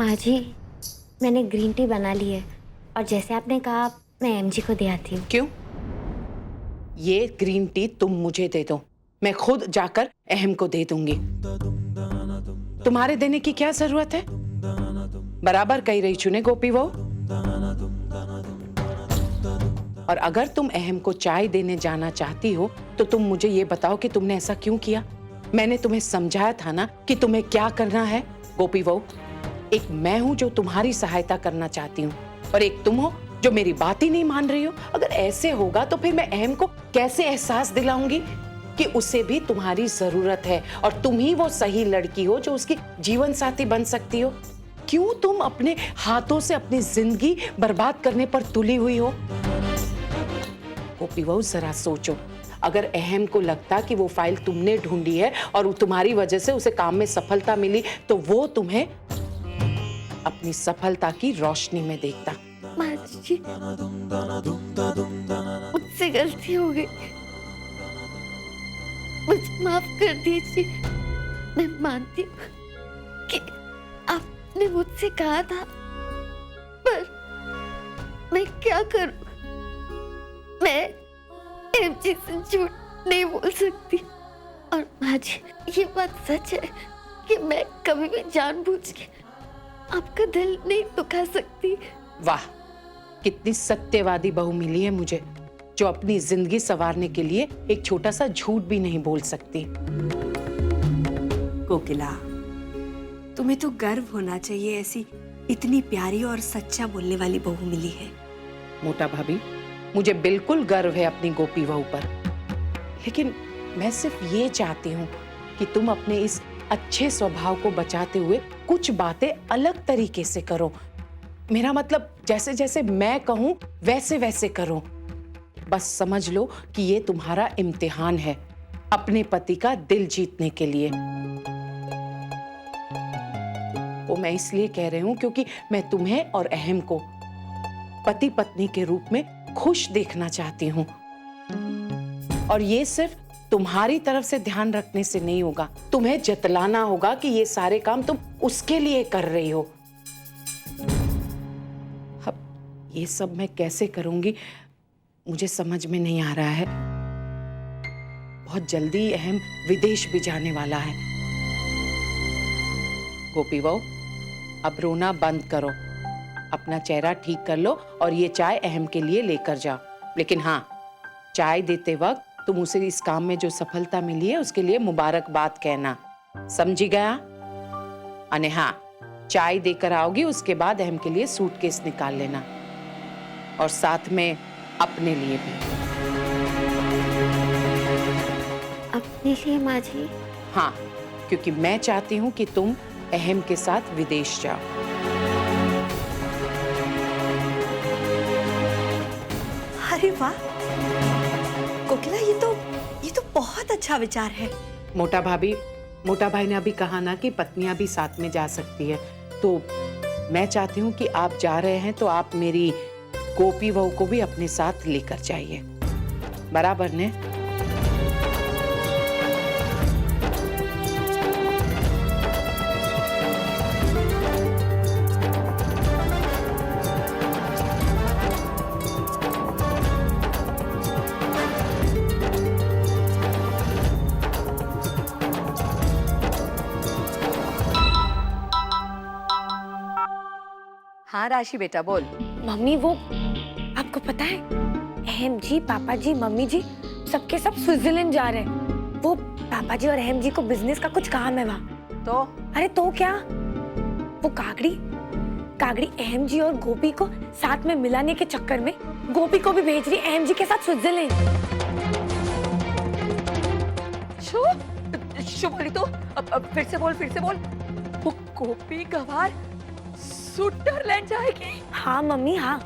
माँ जी, मैंने green tea बना ली है और जैसे आपने कहा मैं एमजी को दे आती हूँ। क्यों? ये ग्रीन टी तुम मुझे दे दो, मैं खुद जाकर अहम को दे दूंगी। तुम्हारे देने की क्या जरूरत है? बराबर कही रही चुने गोपी वो। और अगर तुम अहम को चाय देने जाना चाहती हो तो तुम मुझे ये बताओ कि तुमने ऐसा क्यों किया। मैंने तुम्हें समझाया था ना कि तुम्हें क्या करना है। गोपी वो, एक मैं हूं जो तुम्हारी सहायता करना चाहती हूँ और एक तुम हो जो मेरी बात ही नहीं मान रही हो। अगर ऐसे होगा तो फिर मैं अहम को कैसे एहसास दिलाऊंगी कि उसे भी तुम्हारी जरूरत है और तुम ही वो सही लड़की हो जो उसकी जीवन साथी बन सकती हो। क्यों तुम अपने हाथों से अपनी जिंदगी बर्बाद करने पर तुली हुई हो? गोपी बहू, जरा सोचो, अगर अहम को लगता कि वो फाइल तुमने ढूंढी है और तुम्हारी वजह से उसे काम में सफलता मिली तो वो तुम्हें अपनी सफलता की रोशनी में देखता। माँ जी, मुझसे गलती हो गई, मुझे माफ कर दीजिए। मैं मानती हूँ कि आपने मुझसे कहा था, पर मैं क्या करूँ? मैं एमजी से झूठ नहीं बोल सकती। और माँ जी, ये बात सच है कि मैं कभी भी जानबूझ के आपका दिल नहीं दुखा सकती। वाह, कितनी सत्यवादी बहू मिली है मुझे, जो अपनी जिंदगी संवारने के लिए एक छोटा सा झूठ भी नहीं बोल सकती। कोकिला, तुम्हें तो गर्व होना चाहिए, ऐसी इतनी प्यारी और सच्चा बोलने वाली बहू मिली है। मोटा भाभी, मुझे बिल्कुल गर्व है अपनी गोपी बहू पर, लेकिन मैं सिर्फ ये चाहती हूँ कि तुम अपने इस अच्छे स्वभाव को बचाते हुए कुछ बातें अलग तरीके से करो। मेरा मतलब जैसे जैसे मैं कहूँ वैसे वैसे करो। बस समझ लो कि ये तुम्हारा इम्तिहान है अपने पति का दिल जीतने के लिए। वो मैं इसलिए कह रही हूँ क्योंकि मैं तुम्हें और अहम को पति पत्नी के रूप में खुश देखना चाहती हूँ। और ये सिर्फ तुम्हारी तरफ से ध्यान रखने से नहीं होगा, तुम्हें जतलाना होगा कि ये सारे काम तुम उसके लिए कर रही हो। अब ये सब मैं कैसे करूंगी मुझे समझ में नहीं आ रहा है। बहुत जल्दी अहम विदेश भी जाने वाला है। गोपी बहू, अब रोना बंद करो, अपना चेहरा ठीक कर लो और ये चाय अहम के लिए लेकर जाओ। लेकिन हाँ, चाय देते वक्त तुम उसे इस काम में जो सफलता मिली है उसके लिए मुबारकबाद कहना, समझी गया? अने हाँ, चाय देकर आओगी उसके बाद अहम के लिए सूटकेस निकाल लेना और साथ में अपने लिए भी। अपने लिए माँ जी? हाँ, क्योंकि मैं चाहती हूँ कि तुम अहम के साथ विदेश जाओ। अरे वाह कोकिला, ये तो बहुत अच्छा विचार है। मोटा भाई ने अभी कहा ना कि पत्नियां भी साथ में जा सकती है, तो मैं चाहती हूँ कि आप जा रहे हैं तो आप मेरी गोपी बहू को भी अपने साथ लेकर जाइए, बराबर ने? हाँ राशि बेटा बोल। मम्मी, वो आपको पता है अहम जी, पापा जी, मम्मी जी सबके सब स्विट्जरलैंड जा रहे हैं। वो पापा जी और अहम जी को बिजनेस का कुछ काम है वहाँ। तो अरे तो क्या, वो कागड़ी अहम जी और गोपी को साथ में मिलाने के चक्कर में गोपी को भी भेज रही है अहम जी के साथ स्विट्जरलैंड। शो बोली तो अब फिर से बोल। वो गोपी गवार स्विट्जरलैंड जाएगी? हाँ मम्मी, हाँ।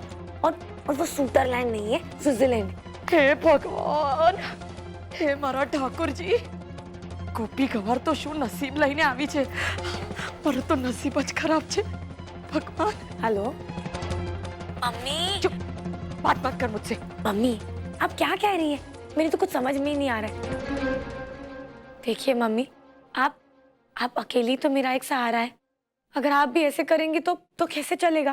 और वो स्विट्जरलैंड नहीं है, स्विट्जरलैंड। हे भगवान, हे मारा ठाकुर जी, गोपी गवार तो शू नसीब लईने आवी छे, पर तो नसीब ज खराब छे। भगवान। Hello mummy. चुप, बात मत कर मुझसे। मम्मी, आप क्या कह रही हैं? मेरी तो कुछ समझ में ही नहीं आ रहा है। देखिए मम्मी, आप अकेली तो मेरा एक सहारा है। अगर आप भी ऐसे करेंगी तो कैसे चलेगा?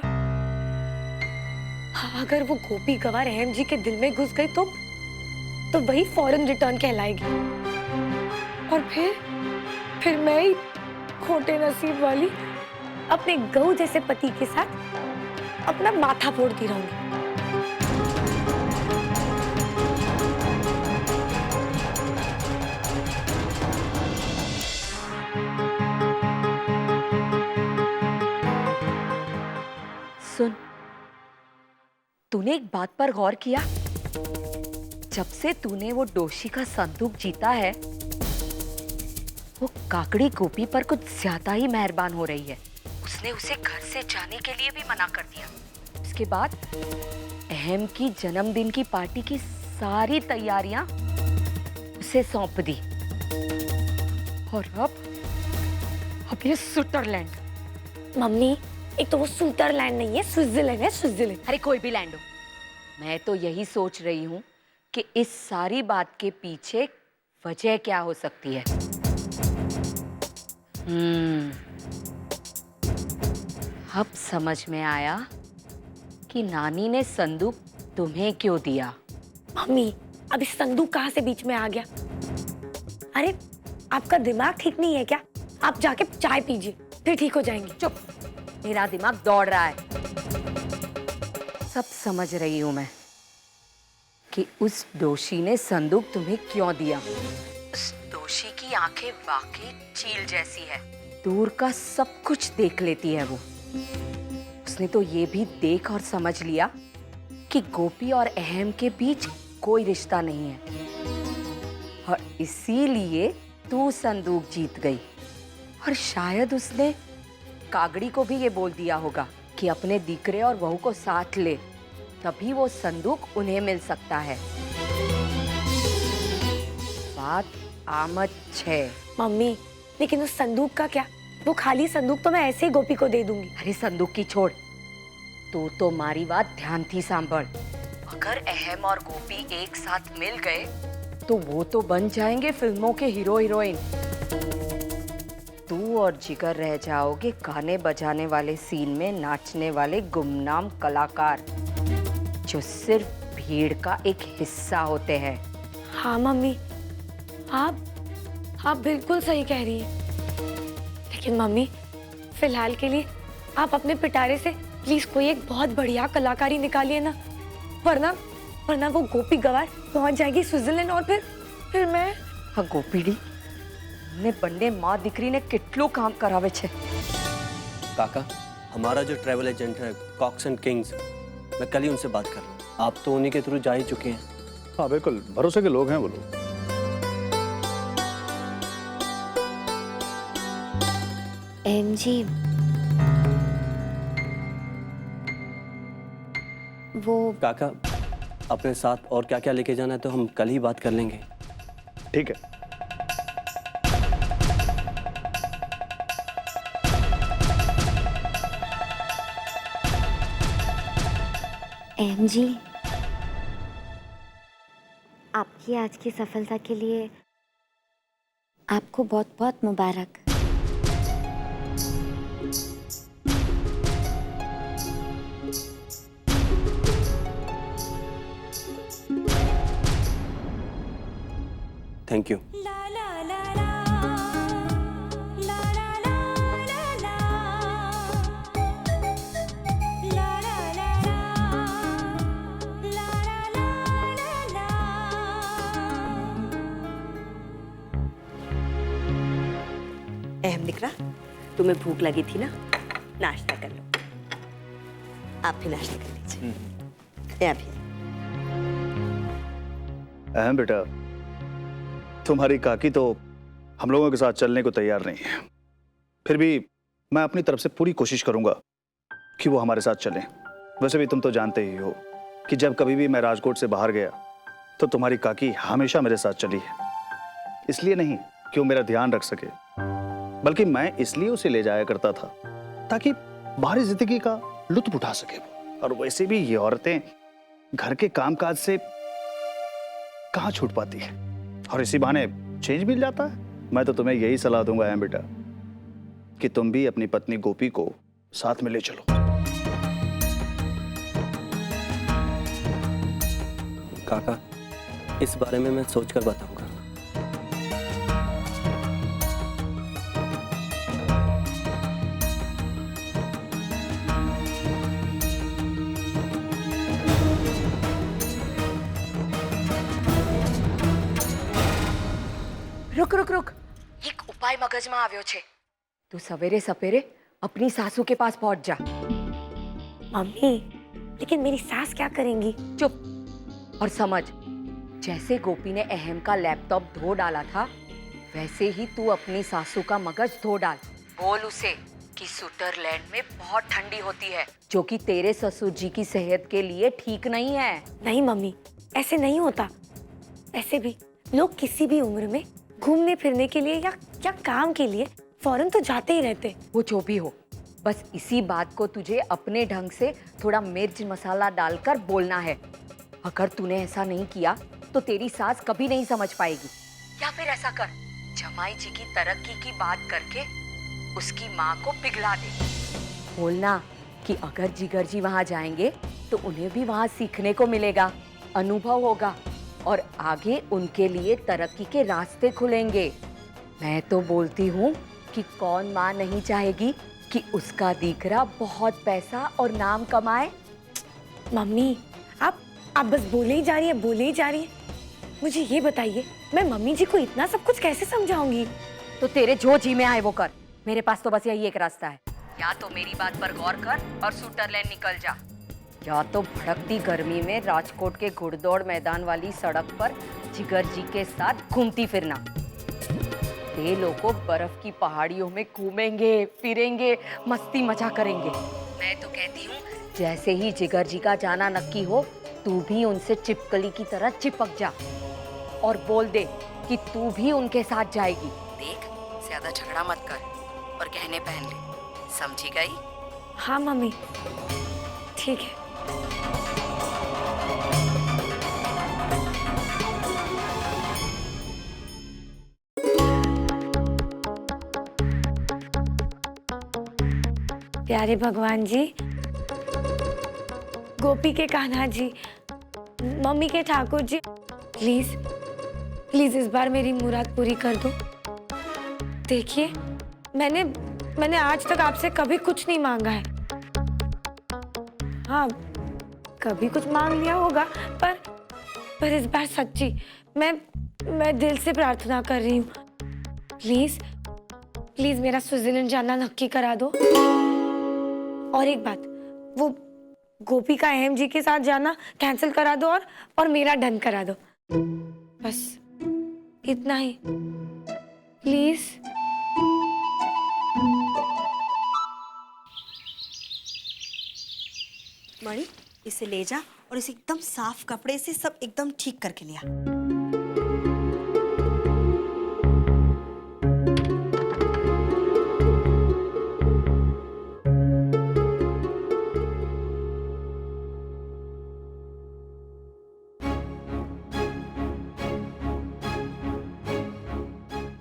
हाँ, अगर वो गोपी गवार अहम जी के दिल में घुस गई तो वही फॉरेन रिटर्न कहलाएगी। और फिर मैं ही खोटे नसीब वाली अपने गऊ जैसे पति के साथ अपना माथा फोड़ती रहूंगी। सुन, तूने एक बात पर गौर किया? जब से तूने वो डोशी का संदूक जीता है, वो काकड़ी गोपी पर कुछ ज्यादा ही मेहरबान हो रही है। उसने उसे घर से जाने के लिए भी मना कर दिया। उसके बाद अहम की जन्मदिन की पार्टी की सारी तैयारियां उसे सौंप दी। और अब ये स्विट्जरलैंड। मम्मी, एक तो वो स्विट्जरलैंड नहीं है, स्विट्जरलैंड है, स्विट्जरलैंड। अरे कोई भी लैंड हो, मैं तो यही सोच रही हूँ कि इस सारी बात के पीछे वजह क्या हो सकती है। अब समझ में आया कि नानी ने संदूक तुम्हें क्यों दिया। मम्मी, अब इस संदूक कहाँ से बीच में आ गया? अरे, आपका दिमाग ठीक नहीं है क्या? आप जाके चाय पीजिए, फिर ठीक हो जाएंगे। चुप, मेरा दिमाग दौड़ रहा है। सब समझ रही हूं मैं कि उस दोषी ने संदूक तुम्हें क्यों दिया। उस दोषी की आंखें वाकई चील जैसी है। दूर का सब कुछ देख लेती है वो। उसने तो ये भी देख और समझ लिया कि गोपी और अहम के बीच कोई रिश्ता नहीं है, और इसीलिए तू संदूक जीत गई। और शायद उसने कागड़ी को भी ये बोल दिया होगा कि अपने दीकरे और बहू को साथ ले, तभी वो संदूक उन्हें मिल सकता है। बात आमद छे। मम्मी, लेकिन उस संदूक का क्या? वो खाली संदूक तो मैं ऐसे ही गोपी को दे दूंगी। अरे संदूक की छोड़, तू तो मारी बात ध्यान थी सांभळ। अगर अहम और गोपी एक साथ मिल गए तो वो तो बन जाएंगे फिल्मों के हीरो हीरोइन। तू और जिगर रह जाओगे गाने बजाने वाले सीन में नाचने वाले गुमनाम कलाकार, जो सिर्फ भीड़ का एक हिस्सा होते हैं। हाँ मम्मी, आप बिल्कुल सही कह रही हैं। लेकिन मम्मी, फिलहाल के लिए आप अपने पिटारे से प्लीज कोई एक बहुत बढ़िया कलाकारी निकालिए ना, वरना वो गोपी गवार पहुंच जाएगी स्विट्जरलैंड, और फिर मैं। हाँ गोपीडी, ने बंडे माँ दिकरी ने कितलो काम करावे छे। काका, हमारा जो ट्रैवल एजेंट है कॉक्स एंड किंग्स, मैं कल ही उनसे बात कर रहा हूँ। आप तो उन्हीं के थ्रू जा ही चुके हैं। हाँ बिल्कुल, भरोसे के लोग हैं वो लोग। एम जी, वो काका, अपने साथ और क्या क्या लेके जाना है तो हम कल ही बात कर लेंगे। ठीक है। एम जी, आपकी आज की सफलता के लिए आपको बहुत बहुत मुबारक। Thank you. अहम दिकरा, तुम्हें भूख लगी थी ना, नाश्ता कर लो। आप भी नाश्ता कर लीजिए। या भी अहम बेटा, तुम्हारी काकी तो हम लोगों के साथ चलने को तैयार नहीं है। फिर भी मैं अपनी तरफ से पूरी कोशिश करूंगा कि वो हमारे साथ चलें। वैसे भी तुम तो जानते ही हो कि जब कभी भी मैं राजकोट से बाहर गया तो तुम्हारी काकी हमेशा मेरे साथ चली है। इसलिए नहीं कि वो मेरा ध्यान रख सके, बल्कि मैं इसलिए उसे ले जाया करता था ताकि बाहरी जिंदगी का लुत्फ उठा सके। और वैसे भी ये औरतें घर के कामकाज से कहाँ छूट पाती है, और इसी बहाने चेंज मिल जाता है। मैं तो तुम्हें यही सलाह दूंगा है बेटा कि तुम भी अपनी पत्नी गोपी को साथ में ले चलो। काका, इस बारे में मैं सोचकर बताऊंगा। रुक रुक रुक, एक उपाय मगज में આવ્યો છે। तू सवेरे सवेरे अपनी सासू के पास पहुंच जा। मम्मी, लेकिन मेरी सास क्या करेंगी? चुप और समझ, जैसे गोपी ने अहम का लैपटॉप धो डाला था, वैसे ही तू अपनी सासू का मगज धो डाल। बोल उसे कि स्विट्जरलैंड में बहुत ठंडी होती है, जो कि तेरे ससुर जी की सेहत के लिए ठीक नहीं है। नहीं मम्मी, ऐसे नहीं होता। ऐसे भी लोग किसी भी उम्र में घूमने फिरने के लिए या काम के लिए फौरन तो जाते ही रहते। वो जो भी हो, बस इसी बात को तुझे अपने ढंग से थोड़ा मिर्च मसाला डालकर बोलना है। अगर तूने ऐसा नहीं किया तो तेरी सास कभी नहीं समझ पाएगी। या फिर ऐसा कर, जमाई जी की तरक्की की बात करके उसकी माँ को पिघला दे। बोलना कि अगर जिगर जी वहाँ जाएंगे तो उन्हें भी वहाँ सीखने को मिलेगा, अनुभव होगा और आगे उनके लिए तरक्की के रास्ते खुलेंगे। मैं तो बोलती हूँ कि कौन माँ नहीं चाहेगी कि उसका दीकरा बहुत पैसा और नाम कमाए। मम्मी, आप बस बोले ही जा रही है, बोले ही जा रही है। मुझे ये बताइए, मैं मम्मी जी को इतना सब कुछ कैसे समझाऊंगी? तो तेरे जो जी में आए वो कर। मेरे पास तो बस यही एक रास्ता है, या तो मेरी बात पर गौर कर और स्विट्जरलैंड निकल जा, या तो भड़कती गर्मी में राजकोट के घुड़दौड़ मैदान वाली सड़क पर जिगर जी के साथ घूमती फिरना। ये लोग को बर्फ की पहाड़ियों में घूमेंगे फिरेंगे, मस्ती मजा करेंगे। मैं तो कहती हूँ जैसे ही जिगर जी का जाना नक्की हो, तू भी उनसे चिपकली की तरह चिपक जा और बोल दे कि तू भी उनके साथ जाएगी। देख, ज्यादा झगड़ा मत कर और गहने पहन ले, समझी गई? हाँ मम्मी, ठीक है। प्यारे भगवान जी, गोपी के कान्हा जी, मम्मी के ठाकुर जी, प्लीज प्लीज इस बार मेरी मुराद पूरी कर दो। देखिए, मैंने आज तक आपसे कभी कुछ नहीं मांगा है। हाँ, कभी कुछ मांग लिया होगा, पर इस बार सच्ची मैं दिल से प्रार्थना कर रही हूँ। प्लीज प्लीज मेरा स्विट्जरलैंड जाना नक्की करा दो। और एक बात, वो गोपी का अहम जी के साथ जाना कैंसिल करा दो और मेरा डन करा दो। बस इतना ही, प्लीज। मणि, इसे ले जा और इसे एकदम साफ कपड़े से सब एकदम ठीक करके लिया।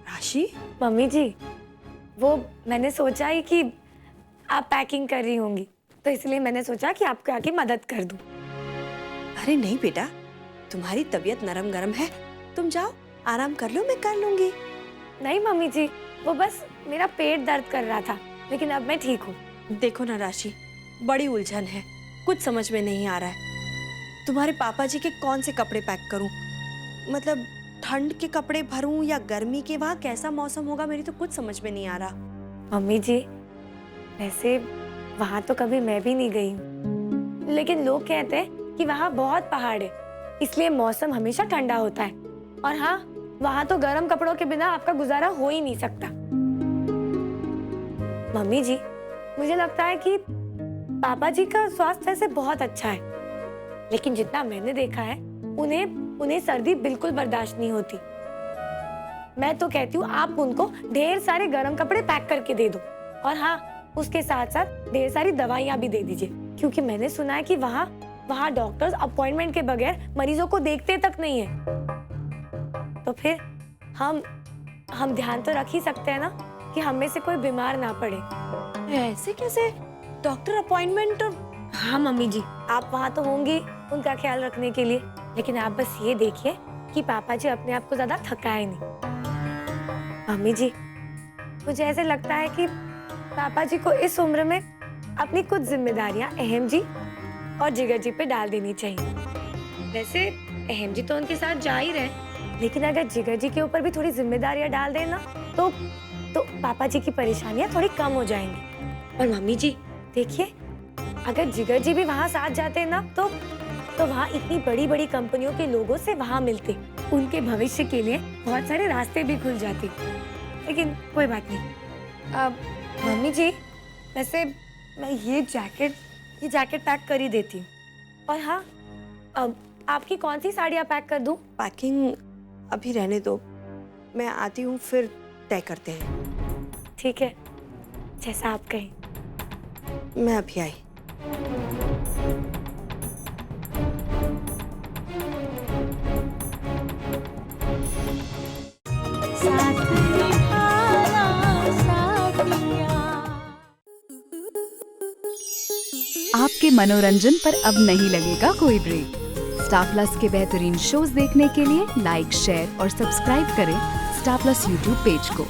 राशि, मम्मी जी, वो मैंने सोचा ही कि आप पैकिंग कर रही होंगी, तो इसलिए मैंने सोचा कि आपको आके मदद कर दूं। अरे नहीं बेटा, तुम्हारी तबीयत नरम गरम है, तुम जाओ आराम कर लो, मैं कर लूंगी। नहीं मम्मी जी, वो बस मेरा पेट दर्द कर रहा था, लेकिन अब मैं ठीक हूँ। देखो ना राशि, बड़ी उलझन है, कुछ समझ में नहीं आ रहा है। तुम्हारे पापा जी के कौन से कपड़े पैक करूं? मतलब ठंड के कपड़े भरूं या गर्मी के? वहाँ कैसा मौसम होगा, मेरी तो कुछ समझ में नहीं आ रहा। मम्मी जी, वैसे वहाँ तो कभी मैं भी नहीं गई हूँ, लेकिन लोग कहते हैं कि वहाँ बहुत पहाड़ है, इसलिए मौसम हमेशा ठंडा होता है। और हाँ, वहाँ तो गर्म कपड़ों के बिना आपका गुजारा हो ही नहीं सकता। मम्मी जी, मुझे लगता है कि पापा जी का स्वास्थ्य वैसे बहुत अच्छा है, लेकिन जितना मैंने देखा है, उन्हें सर्दी बिल्कुल बर्दाश्त नहीं होती। मैं तो कहती हूँ आप उनको ढेर सारे गर्म कपड़े पैक करके दे दो, और हाँ, उसके साथ साथ ढेर सारी दवाइयाँ भी दे दीजिए, क्योंकि मैंने सुना है कि वहाँ डॉक्टर्स अपॉइंटमेंट के बगैर मरीजों को देखते तक नहीं है। तो फिर हम ध्यान तो रख ही सकते हैं ना कि हम में से कोई बीमार ना पड़े। ऐसे कैसे? डॉक्टर अपॉइंटमेंट और हाँ मम्मी जी, आप वहाँ तो होंगी उनका ख्याल रखने के लिए, लेकिन आप बस ये देखिए कि पापा जी अपने आप को ज्यादा थकाए नहीं। मम्मी जी, मुझे ऐसे लगता है कि पापा जी को इस उम्र में अपनी कुछ जिम्मेदारियां अहम जी और जिगर जी पे डाल देनी चाहिए। वैसे अहम जी तो उनके साथ जा ही रहे, लेकिन अगर जिगर जी के ऊपर भी थोड़ी जिम्मेदारियां डाल देना तो पापा जी की परेशानियां थोड़ी कम हो जाएंगी। और मम्मी जी देखिए, अगर जिगर जी भी वहाँ साथ जाते ना तो वहाँ इतनी बड़ी बड़ी कंपनियों के लोगों से वहाँ मिलते, उनके भविष्य के लिए बहुत सारे रास्ते भी खुल जाते। लेकिन कोई बात नहीं। मम्मी जी, वैसे मैं ये जैकेट पैक कर ही देती हूँ। और हाँ, अब आपकी कौन सी साड़ियाँ पैक कर दूँ? पैकिंग अभी रहने दो, मैं आती हूँ फिर तय करते हैं। ठीक है, जैसा आप कहें। मैं अभी आई। आपके मनोरंजन पर अब नहीं लगेगा कोई ब्रेक। स्टार प्लस के बेहतरीन शोज देखने के लिए लाइक, शेयर और सब्सक्राइब करें स्टार प्लस यूट्यूब पेज को।